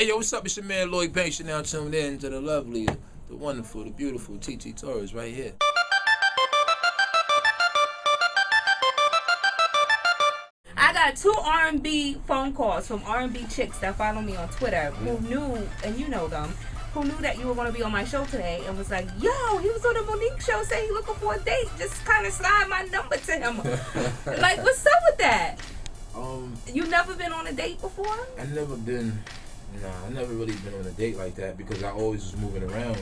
Hey, yo, what's up? It's your man Lloyd Banks. You're now tuned in to the lovely, the wonderful, the beautiful Torrez right here. I got 2 R&B phone calls from R&B chicks that follow me on Twitter who knew, and you know them, who knew that you were going to be on my show today and was like, yo, he was on the Monique show saying he's looking for a date. Just kind of slide my number to him. Like, what's up with that? You never been on a date before? I never really been on a date like that because I always was moving around.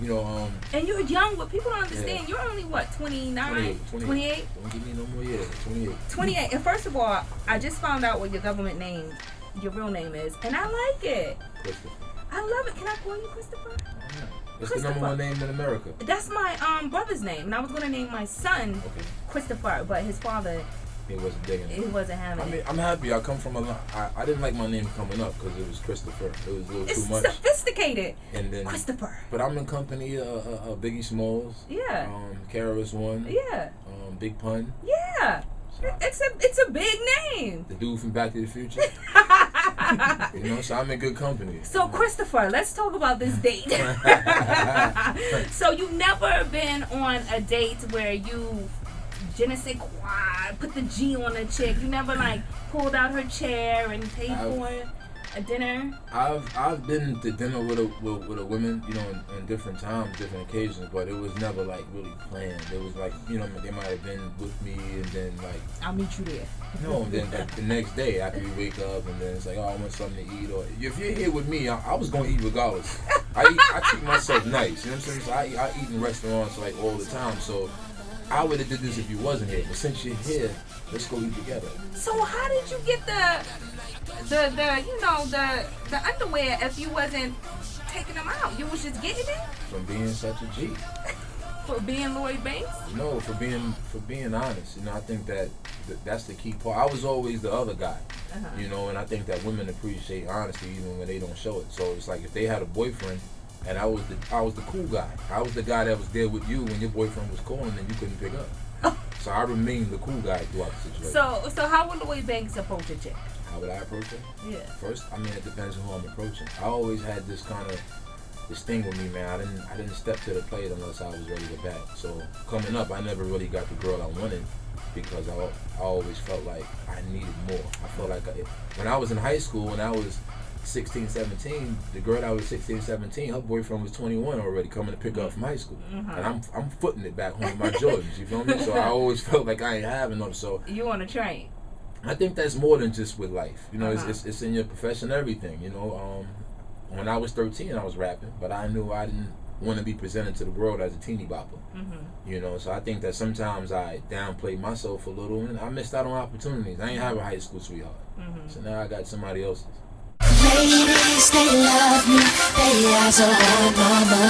You know, and you're young, but people don't understand. Yeah. You're only, what, 29? 28? Don't give me no more years. 28. 28. And first of all, I just found out what your government name, your real name is, and I like it. Christopher. I love it. Can I call you Christopher? Yeah. It's the number one name in America. That's my brother's name, and I was going to name my son Christopher, but his father... He wasn't digging it. He wasn't having it. I mean, I'm happy. I come from a lot. I didn't like my name coming up because it was Christopher. It was a little too much. It's sophisticated. And then Christopher. But I'm in company of Biggie Smalls. Yeah. KRS-One. Yeah. Big Pun. Yeah. So, it's a big name. The dude from Back to the Future. You know, so I'm in good company. So Christopher, let's talk about this date. So you've never been on a date where you je ne sais quoi, put the G on a chick. You never like pulled out her chair and paid for a dinner. I've been to dinner with a woman, you know, in different times, different occasions, but it was never like really planned. It was like, you know, they might have been with me and then like I'll meet you there. No, and then like, the next day after we wake up and then it's like, oh, I want something to eat. Or if you're here with me, I was gonna eat regardless. I treat myself nice, you know what I'm saying? So I eat in restaurants like all the time, so I would have did this if you wasn't here, but since you're here, let's go eat together. So how did you get the underwear if you wasn't taking them out? You was just getting it? From being such a G. For being Lloyd Banks? No, for being honest. You know, I think that's the key part. I was always the other guy. You know, and I think that women appreciate honesty even when they don't show it. So it's like if they had a boyfriend. And I was the cool guy. I was the guy that was there with you when your boyfriend was calling and you couldn't pick up. So I remained the cool guy throughout the situation. So how would Lloyd Banks approach a chick? How would I approach her? Yeah. First, I mean, it depends on who I'm approaching. I always had this thing with me, man. I didn't step to the plate unless I was ready to bat. So coming up, I never really got the girl I wanted because I always felt like I needed more. I felt like when I was in high school, when I was 16, 17, the girl that was 16, 17, her boyfriend was 21 already coming to pick her up from high school. And I'm footing it back home with my Jordans, you feel me? So I always felt like I ain't having them. So you on a train? I think that's more than just with life. You know, it's in your profession, everything. You know, when I was 13, I was rapping, but I knew I didn't want to be presented to the world as a teeny bopper. You know, so I think that sometimes I downplayed myself a little and I missed out on opportunities. I ain't have a high school sweetheart. So now I got somebody else's. Ladies, they love me, they eyes are on my mind.